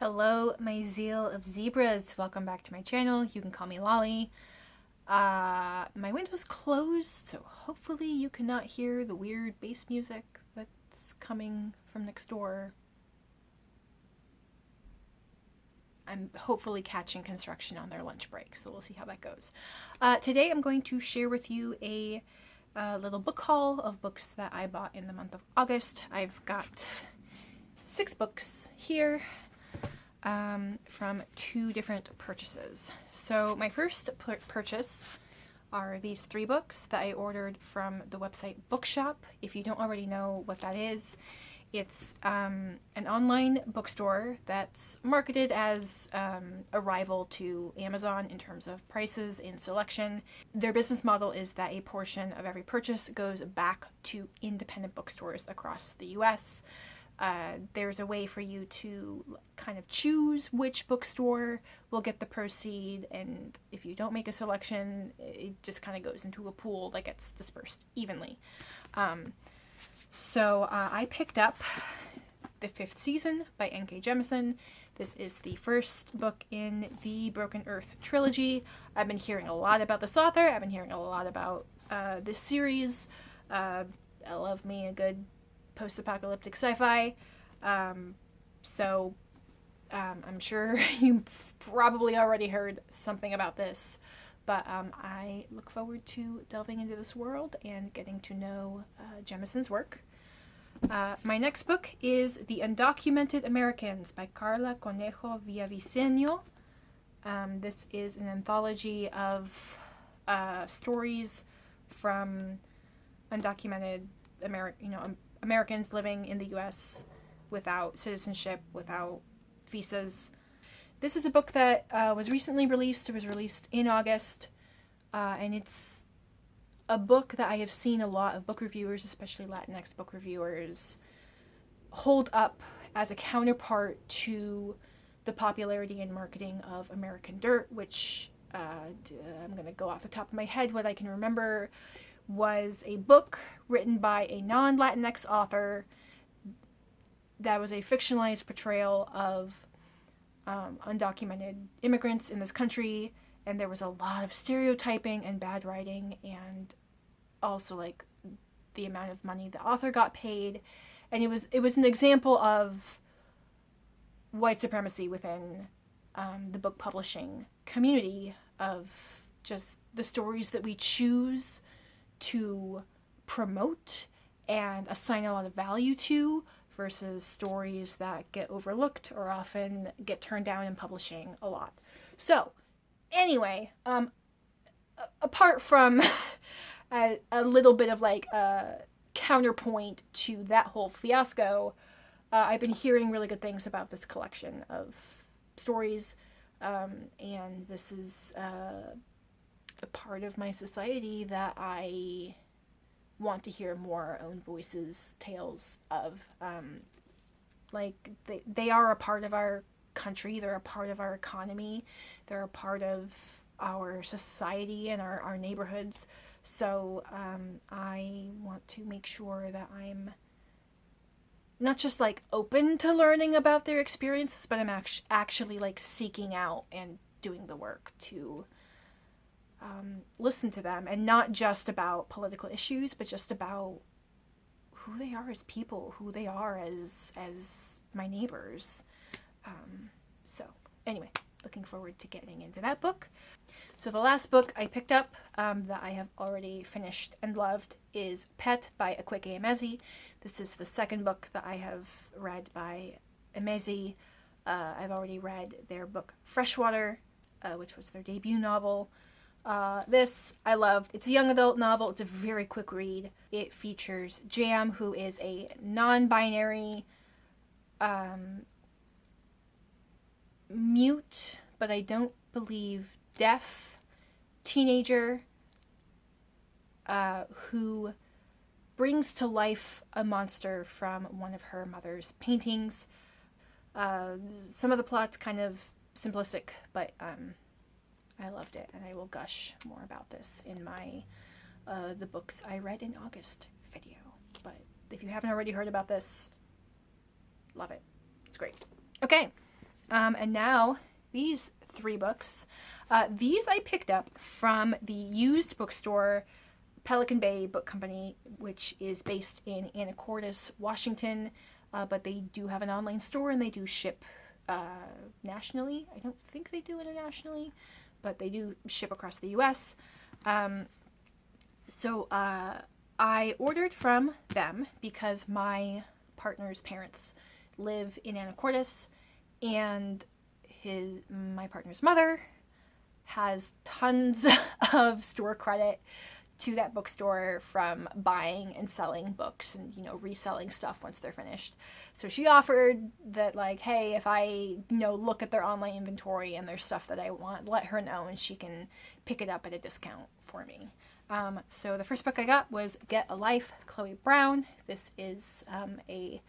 Hello, my Zeal of Zebras. Welcome back to my channel. You can call me Lolly. My window's closed, so hopefully you cannot hear the weird bass music that's coming from next door. I'm hopefully catching construction on their lunch break, so we'll see how that goes. Today I'm going to share with you a little book haul of books that I bought in the month of August. I've got 6 books here. From 2 different purchases. So my first purchase are these 3 books that I ordered from the website Bookshop. If you don't already know what that is, it's an online bookstore that's marketed as a rival to Amazon in terms of prices and selection. Their business model is that a portion of every purchase goes back to independent bookstores across the US. There's a way for you to kind of choose which bookstore will get the proceed, and if you don't make a selection, it just kind of goes into a pool that gets dispersed evenly. So I picked up The Fifth Season by N.K. Jemisin. This is the first book in the Broken Earth trilogy. I've been hearing a lot about this author. I've been hearing a lot about this series. I love me a good post-apocalyptic sci-fi, so I'm sure you probably already heard something about this, but I look forward to delving into this world and getting to know Jemisin's work. My next book is The Undocumented Americans by Karla, Cornejo, Villavicencio. This is an anthology of stories from undocumented Americans living in the U.S. without citizenship, without visas. This is a book that was recently released. It was released in August, and it's a book that I have seen a lot of book reviewers, especially Latinx book reviewers, hold up as a counterpart to the popularity and marketing of American Dirt, which I'm going to go off the top of my head. What I can remember was a book written by a non-Latinx author that was a fictionalized portrayal of undocumented immigrants in this country, and there was a lot of stereotyping and bad writing, and also like the amount of money the author got paid, and it was an example of white supremacy within the book publishing community, of just the stories that we choose to promote and assign a lot of value to versus stories that get overlooked or often get turned down in publishing a lot. So anyway, apart from a little bit of like a counterpoint to that whole fiasco, I've been hearing really good things about this collection of stories, and this is a part of my society that I want to hear more own voices, tales of. Like, they are a part of our country, they're a part of our economy, they're a part of our society and our neighborhoods. So I want to make sure that I'm not just like open to learning about their experiences, but I'm actually like seeking out and doing the work to listen to them, and not just about political issues, but just about who they are as people, who they are as my neighbors. So anyway, looking forward to getting into that book. So the last book I picked up that I have already finished and loved is Pet by Akwaeke Emezi. This is the second book that I have read by Emezi. I've already read their book Freshwater, which was their debut novel. This I loved. It's a young adult novel. It's a very quick read. It features Jam, who is a non-binary, mute, but I don't believe deaf teenager, who brings to life a monster from one of her mother's paintings. Some of the plot's kind of simplistic, but I loved it, and I will gush more about this in my the books I read in August video. But if you haven't already heard about this, love it. It's great. Okay, And now these 3 books. These I picked up from the used bookstore Pelican Bay Book Company, which is based in Anacortes, Washington. But they do have an online store and they do ship nationally. I don't think they do internationally, but they do ship across the US. So I ordered from them because my partner's parents live in Anacortes, and my partner's mother has tons of store credit to that bookstore from buying and selling books and, reselling stuff once they're finished. So she offered that, like, hey, if I, look at their online inventory and there's stuff that I want, let her know and she can pick it up at a discount for me. So the first book I got was Get a Life, Chloe Brown. This is a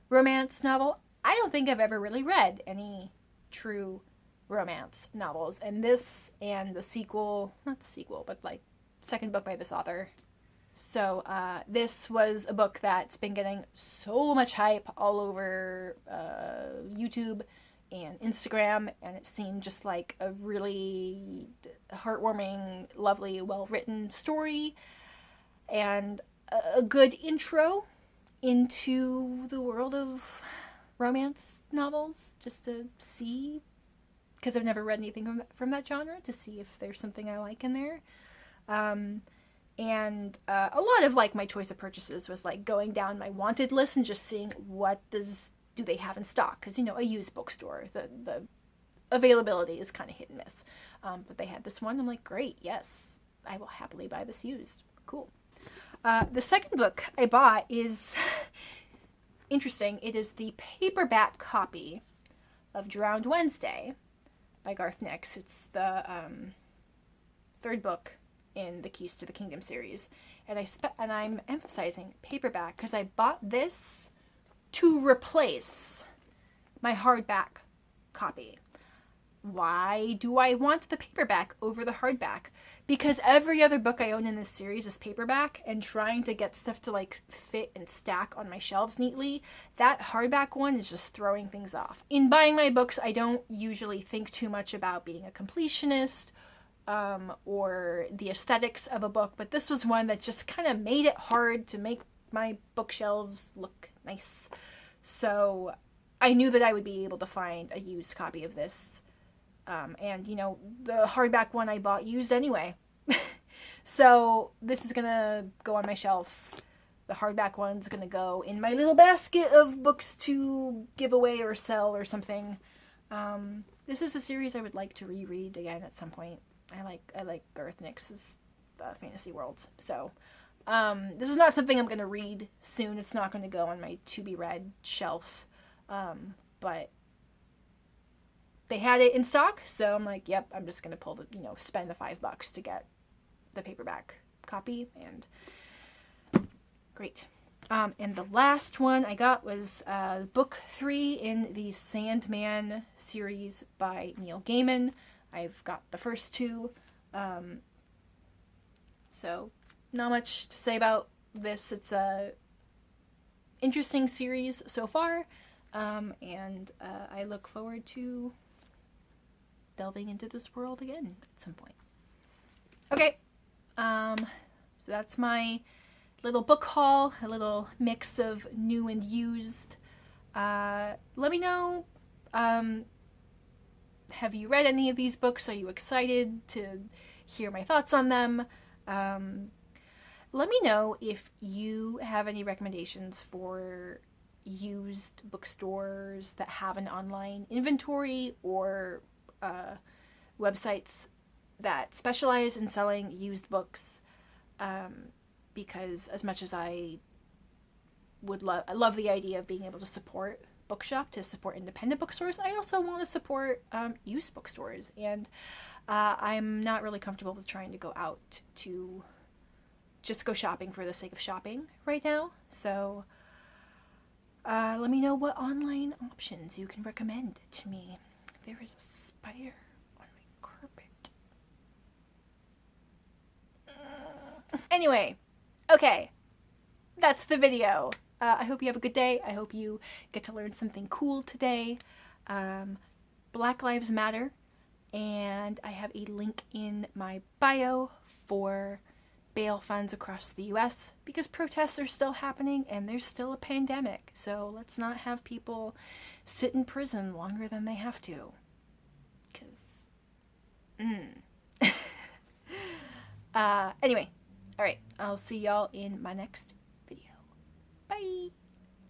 romance novel. I don't think I've ever really read any true romance novels. And this and the sequel, not sequel, but like second book by this author. So this was a book that's been getting so much hype all over YouTube and Instagram, and it seemed just like a really heartwarming, lovely, well-written story, and a good intro into the world of romance novels, just to see, because I've never read anything from that genre, to see if there's something I like in there. And a lot of like my choice of purchases was like going down my wanted list and just seeing what do they have in stock, because a used bookstore, the availability is kind of hit and miss, but they had this one. I'm like, great, yes, I will happily buy this used. Cool. The second book I bought is interesting. It is the paperback copy of Drowned Wednesday by Garth. It's the third book in the Keys to the Kingdom series, and I'm emphasizing paperback because I bought this to replace my hardback copy. Why do I want the paperback over the hardback? Because every other book I own in this series is paperback, and trying to get stuff to like fit and stack on my shelves neatly, that hardback one is just throwing things off. In buying my books, I don't usually think too much about being a completionist or the aesthetics of a book, but this was one that just kind of made it hard to make my bookshelves look nice. So I knew that I would be able to find a used copy of this. And the hardback one I bought used anyway. So this is gonna go on my shelf. The hardback one's gonna go in my little basket of books to give away or sell or something. This is a series I would like to reread again at some point. I like Garth Nix's fantasy worlds. So this is not something I'm going to read soon. It's not going to go on my to-be-read shelf. But they had it in stock, so I'm like, yep, I'm just going to spend the $5 to get the paperback copy, and great. And the last one I got was book 3 in the Sandman series by Neil Gaiman. I've got the first 2. So not much to say about this. It's a interesting series so far, and I look forward to delving into this world again at some point. Okay, so that's my little book haul, a little mix of new and used. Let me know, have you read any of these books? Are you excited to hear my thoughts on them? Let me know if you have any recommendations for used bookstores that have an online inventory, or websites that specialize in selling used books. Because as much as I love the idea of being able to support Bookshop, to support independent bookstores, I also want to support used bookstores, and I'm not really comfortable with trying to go out to just go shopping for the sake of shopping right now. So let me know what online options you can recommend to me. There is a spider on my carpet. Anyway, okay, that's the video. I hope you have a good day. I hope you get to learn something cool today. Black Lives Matter, and I have a link in my bio for bail funds across the US because protests are still happening and there's still a pandemic. So let's not have people sit in prison longer than they have to. Because, anyway, all right, I'll see y'all in my next video. Bye!